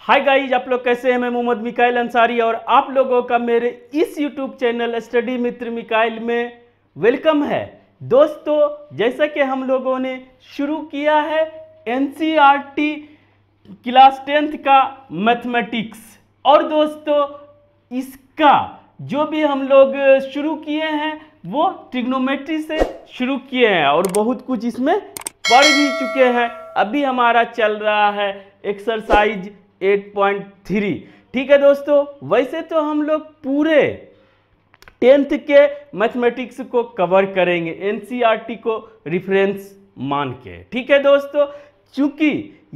Hi guys, आप लोग कैसे हैं। मैं मोहम्मद मिकाइल अंसारी और आप लोगों का मेरे इस यूट्यूब चैनल स्टडी मित्र मिकाइल में वेलकम है। दोस्तों, जैसा कि हम लोगों ने शुरू किया है एनसीईआरटी क्लास 10th का मैथमेटिक्स, और दोस्तों इसका जो भी हम लोग शुरू किए हैं वो ट्रिग्नोमेट्री से शुरू किए हैं और बहुत कुछ इसमें पढ़ भी चुके हैं। अभी हमारा चल रहा है एक्सरसाइज 8.3। ठीक है दोस्तों, वैसे तो हम लोग पूरे 10th के मैथमेटिक्स को कवर करेंगे एनसीईआरटी को रेफरेंस मान के। ठीक है दोस्तों, चूंकि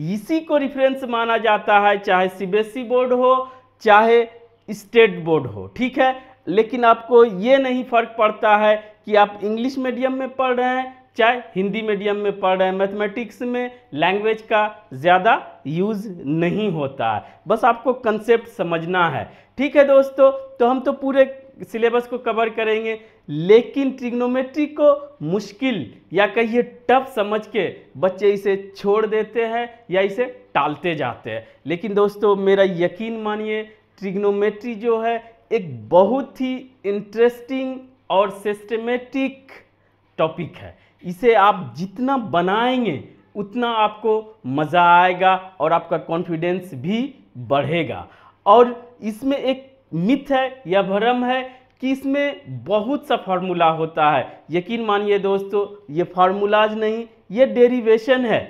इसी को रेफरेंस माना जाता है, चाहे सीबीएसई बोर्ड हो चाहे स्टेट बोर्ड हो। ठीक है, लेकिन आपको ये नहीं फर्क पड़ता है कि आप इंग्लिश मीडियम में पढ़ रहे हैं चाहे हिंदी मीडियम में पढ़ रहे हैं। मैथमेटिक्स में लैंग्वेज का ज़्यादा यूज़ नहीं होता है, बस आपको कंसेप्ट समझना है। ठीक है दोस्तों, तो हम तो पूरे सिलेबस को कवर करेंगे, लेकिन ट्रिग्नोमेट्री को मुश्किल या कहिए टफ समझ के बच्चे इसे छोड़ देते हैं या इसे टालते जाते हैं। लेकिन दोस्तों मेरा यकीन मानिए, ट्रिग्नोमेट्री जो है एक बहुत ही इंटरेस्टिंग और सिस्टमेटिक टॉपिक है। इसे आप जितना बनाएंगे उतना आपको मज़ा आएगा और आपका कॉन्फिडेंस भी बढ़ेगा। और इसमें एक मिथ है या भ्रम है कि इसमें बहुत सा फार्मूला होता है। यकीन मानिए दोस्तों, ये फार्मूलाज नहीं, ये डेरिवेशन है।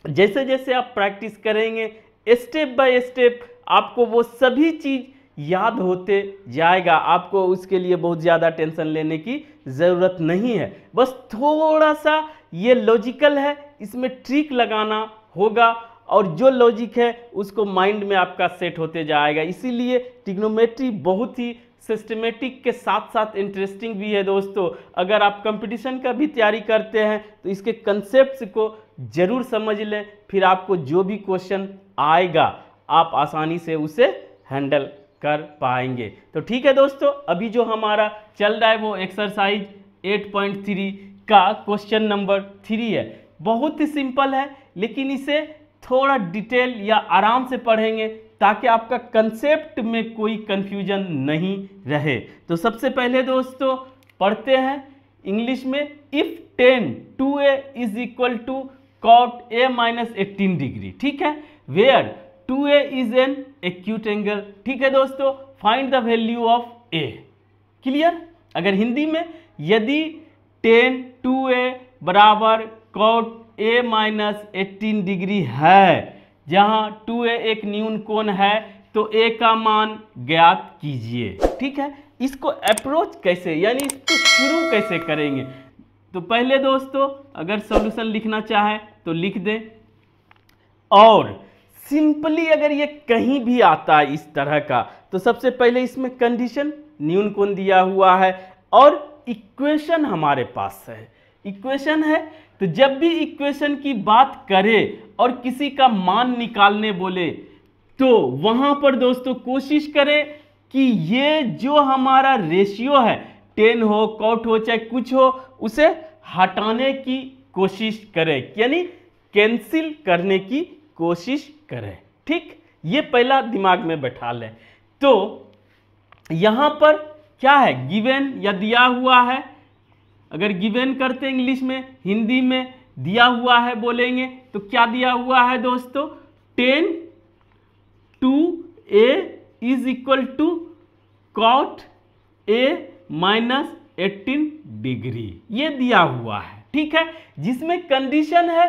जैसे जैसे आप प्रैक्टिस करेंगे स्टेप बाय स्टेप आपको वो सभी चीज़ याद होते जाएगा। आपको उसके लिए बहुत ज़्यादा टेंशन लेने की ज़रूरत नहीं है, बस थोड़ा सा ये लॉजिकल है, इसमें ट्रिक लगाना होगा और जो लॉजिक है उसको माइंड में आपका सेट होते जाएगा। इसीलिए ट्रिग्नोमेट्री बहुत ही सिस्टमेटिक के साथ साथ इंटरेस्टिंग भी है दोस्तों। अगर आप कंपटीशन का भी तैयारी करते हैं तो इसके कंसेप्ट्स को ज़रूर समझ लें, फिर आपको जो भी क्वेश्चन आएगा आप आसानी से उसे हैंडल कर पाएंगे। तो ठीक है दोस्तों, अभी जो हमारा चल रहा है वो एक्सरसाइज 8.3 का क्वेश्चन नंबर 3 है। बहुत ही सिंपल है, लेकिन इसे थोड़ा डिटेल या आराम से पढ़ेंगे ताकि आपका कंसेप्ट में कोई कंफ्यूजन नहीं रहे। तो सबसे पहले दोस्तों पढ़ते हैं इंग्लिश में। If tan 2a is equal to cot a minus 18 degree. ठीक है, where 2a is an acute angle. ठीक है दोस्तों, find the value of a। Clear. अगर हिंदी में यदि tan 2a बराबर cot a माइनस 18 डिग्री है, जहां 2a एक न्यून कोण है, तो a का मान ज्ञात कीजिए। ठीक है, इसको अप्रोच कैसे यानी इसको शुरू कैसे करेंगे। तो पहले दोस्तों अगर सॉल्यूशन लिखना चाहे तो लिख दें, और सिंपली अगर ये कहीं भी आता है इस तरह का तो सबसे पहले इसमें कंडीशन न्यून कोण दिया हुआ है और इक्वेशन हमारे पास है। इक्वेशन है तो जब भी इक्वेशन की बात करे और किसी का मान निकालने बोले तो वहां पर दोस्तों कोशिश करें कि ये जो हमारा रेशियो है, tan हो cot हो चाहे कुछ हो, उसे हटाने की कोशिश करें, यानी कैंसिल करने की कोशिश करें। ठीक, ये पहला दिमाग में बैठा लें। तो यहां पर क्या है, गिवन या दिया हुआ है। अगर गिवन करते हैं इंग्लिश में, हिंदी में दिया हुआ है बोलेंगे तो क्या दिया हुआ है दोस्तों, tan 2a is equal to cot a minus 18 degree, ये दिया हुआ है। ठीक है, जिसमें कंडीशन है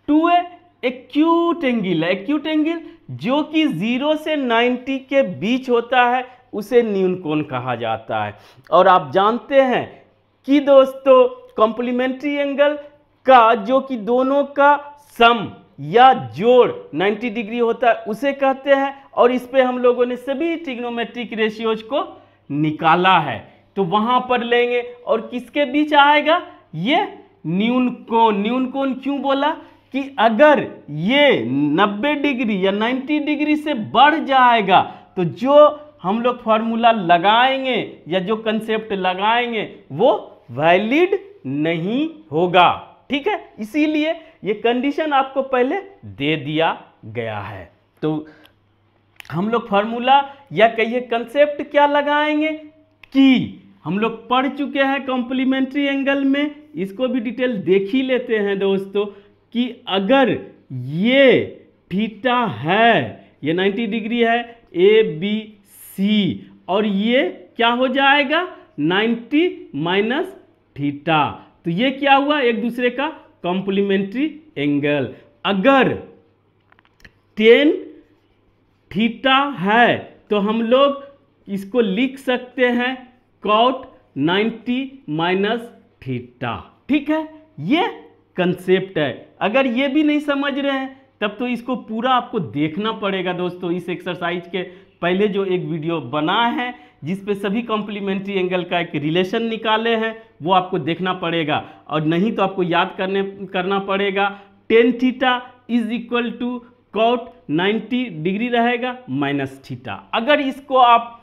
2a एक्यूट एंगल है। एक्यूट एंगल जो कि 0 से 90 के बीच होता है उसे न्यून कोण कहा जाता है। और आप जानते हैं कि दोस्तों कॉम्प्लीमेंट्री एंगल का जो कि दोनों का सम या जोड़ 90 डिग्री होता है उसे कहते हैं। और इस पे हम लोगों ने सभी ट्रिग्नोमेट्रिक रेशियोज को निकाला है, तो वहां पर लेंगे और किसके बीच आएगा, ये न्यून कोण। न्यून कोण क्यों बोला कि अगर ये 90 डिग्री या 90 डिग्री से बढ़ जाएगा तो जो हम लोग फार्मूला लगाएंगे या जो कंसेप्ट लगाएंगे वो वैलिड नहीं होगा। ठीक है, इसीलिए ये कंडीशन आपको पहले दे दिया गया है। तो हम लोग फार्मूला या कहिए कंसेप्ट क्या लगाएंगे कि हम लोग पढ़ चुके हैं कॉम्प्लीमेंट्री एंगल में, इसको भी डिटेल देख ही लेते हैं दोस्तों, कि अगर ये थीटा है, ये 90 डिग्री है ए बी सी, और ये क्या हो जाएगा 90 माइनस थीटा, तो ये क्या हुआ एक दूसरे का कॉम्प्लीमेंट्री एंगल। अगर tan थीटा है तो हम लोग इसको लिख सकते हैं cot 90 माइनस थीटा। ठीक है, ये कंसेप्ट है। अगर ये भी नहीं समझ रहे हैं तब तो इसको पूरा आपको देखना पड़ेगा दोस्तों। इस एक्सरसाइज के पहले जो एक वीडियो बना है जिस पे सभी कॉम्प्लीमेंट्री एंगल का एक रिलेशन निकाले हैं वो आपको देखना पड़ेगा, और नहीं तो आपको याद करना पड़ेगा tan theta is equal to cot 90 degree रहेगा माइनस थीटा। अगर इसको आप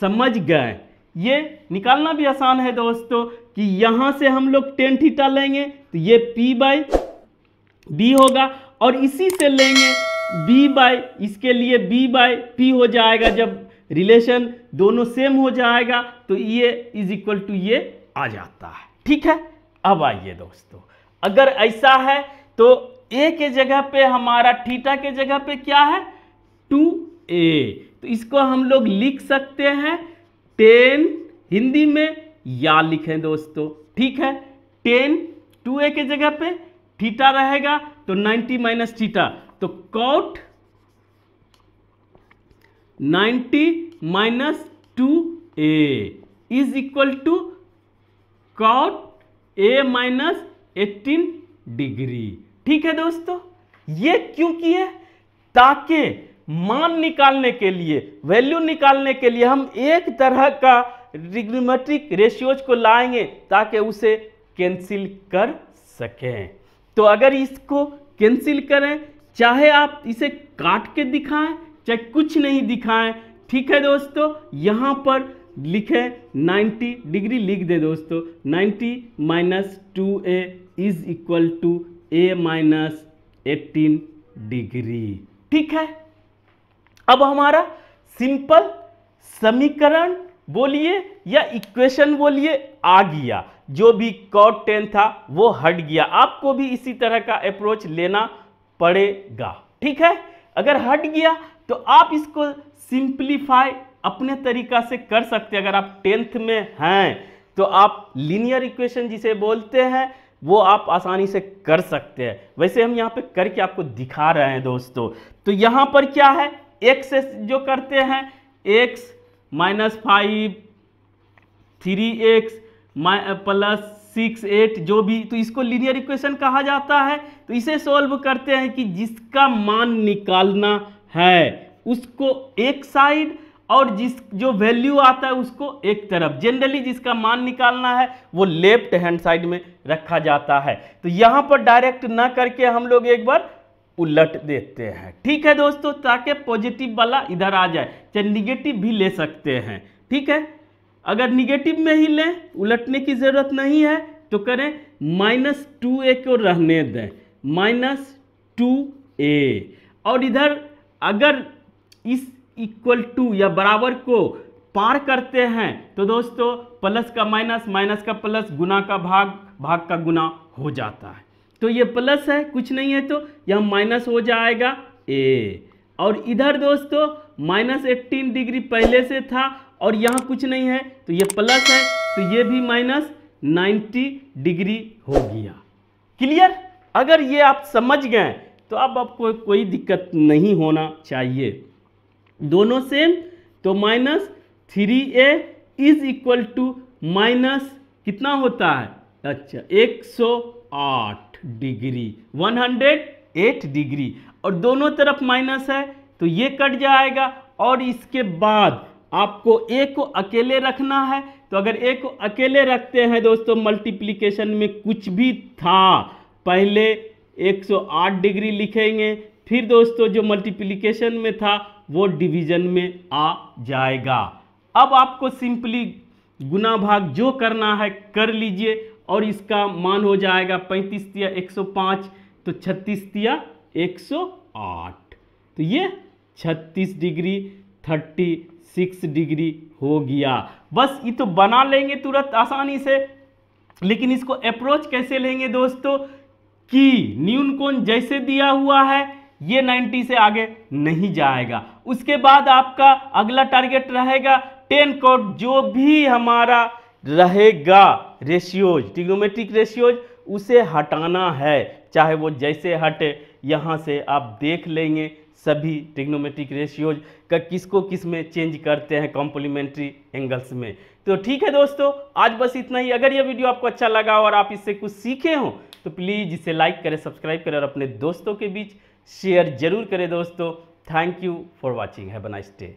समझ गए, ये निकालना भी आसान है दोस्तों कि यहाँ से हम लोग tan थीटा लेंगे तो ये p बाई बी होगा, और इसी से लेंगे b बाई, इसके लिए b बाई p हो जाएगा। जब रिलेशन दोनों सेम हो जाएगा तो ये इज इक्वल टू ये आ जाता है। ठीक है, अब आइए दोस्तों, अगर ऐसा है तो a के जगह पे हमारा थीटा के जगह पे क्या है 2a, तो इसको हम लोग लिख सकते हैं tan, हिंदी में या लिखें दोस्तों। ठीक है, tan 2a के जगह पे थीटा रहेगा तो 90 माइनस थीटा, तो cot 90 minus 2a is equal to cot a minus 18 degree. ठीक है दोस्तों, ये क्यों किए, ताकि मान निकालने के लिए, वैल्यू निकालने के लिए हम एक तरह का ट्रिग्नोमेट्रिक रेशियोज को लाएंगे ताकि उसे कैंसिल कर सकें। तो अगर इसको कैंसिल करें, चाहे आप इसे काट के दिखाएं चाहे कुछ नहीं दिखाएं, ठीक है दोस्तों, यहां पर लिखें 90 डिग्री लिख दे दोस्तों, 90 minus 2a is equal to a minus 18 degree. ठीक है, अब हमारा सिंपल समीकरण बोलिए या इक्वेशन बोलिए आ गया, जो भी cot 10 था वो हट गया। आपको भी इसी तरह का अप्रोच लेना पड़ेगा। ठीक है, अगर हट गया तो आप इसको सिंप्लीफाई अपने तरीका से कर सकते हैं। अगर आप 10th में हैं तो आप लीनियर इक्वेशन जिसे बोलते हैं वो आप आसानी से कर सकते हैं। वैसे हम यहाँ पे करके आपको दिखा रहे हैं दोस्तों। तो यहाँ पर क्या है, x से जो करते हैं x माइनस 5 3x प्लस 6 8 जो भी, तो इसको लीनियर इक्वेशन कहा जाता है। तो इसे सॉल्व करते हैं कि जिसका मान निकालना है उसको एक साइड और जो वैल्यू आता है उसको एक तरफ, जनरली जिसका मान निकालना है वो लेफ्ट हैंड साइड में रखा जाता है। तो यहाँ पर डायरेक्ट ना करके हम लोग एक बार उलट देते हैं। ठीक है दोस्तों, ताकि पॉजिटिव वाला इधर आ जाए, चाहे निगेटिव भी ले सकते हैं। ठीक है, अगर निगेटिव में ही लें, उलटने की जरूरत नहीं है, तो करें माइनस 2a को रहने दें, माइनस 2a, और इधर अगर इस इक्वल टू या बराबर को पार करते हैं तो दोस्तों प्लस का माइनस, माइनस का प्लस, गुना का भाग, भाग का गुना हो जाता है। तो ये प्लस है, कुछ नहीं है तो यह माइनस हो जाएगा a, और इधर दोस्तों माइनस 18 डिग्री पहले से था और यहाँ कुछ नहीं है तो ये प्लस है, तो ये भी माइनस 90 डिग्री हो गया। क्लियर, अगर ये आप समझ गए तो अब आपको कोई दिक्कत नहीं होना चाहिए। दोनों सेम, तो minus 3a is equal to minus कितना होता है, अच्छा 108 डिग्री, 108 डिग्री, और दोनों तरफ माइनस है तो ये कट जाएगा। और इसके बाद आपको a को अकेले रखना है, तो अगर a को अकेले रखते हैं दोस्तों, मल्टीप्लिकेशन में कुछ भी था, पहले 108 डिग्री लिखेंगे, फिर दोस्तों जो मल्टीप्लिकेशन में था वो डिवीजन में आ जाएगा। अब आपको सिंपली गुना भाग जो करना है कर लीजिए, और इसका मान हो जाएगा 35 तिया 105, तो 36 तिया 108, तो ये 36 डिग्री 36 डिग्री हो गया। बस ये तो बना लेंगे तुरंत आसानी से, लेकिन इसको अप्रोच कैसे लेंगे दोस्तों कि न्यून कोण जैसे दिया हुआ है ये 90 से आगे नहीं जाएगा। उसके बाद आपका अगला टारगेट रहेगा टेन कोण, जो भी हमारा रहेगा रेशियोज, ट्रिग्नोमेट्रिक रेशियोज, उसे हटाना है, चाहे वो जैसे हटे। यहाँ से आप देख लेंगे सभी ट्रिग्नोमेट्रिक रेशियोज का किसको किस में चेंज करते हैं कॉम्प्लीमेंट्री एंगल्स में। तो ठीक है दोस्तों, आज बस इतना ही। अगर यह वीडियो आपको अच्छा लगा और आप इससे कुछ सीखे हो तो प्लीज़ इसे लाइक करें, सब्सक्राइब करें और अपने दोस्तों के बीच शेयर जरूर करें दोस्तों। Thank you for watching, have a nice day.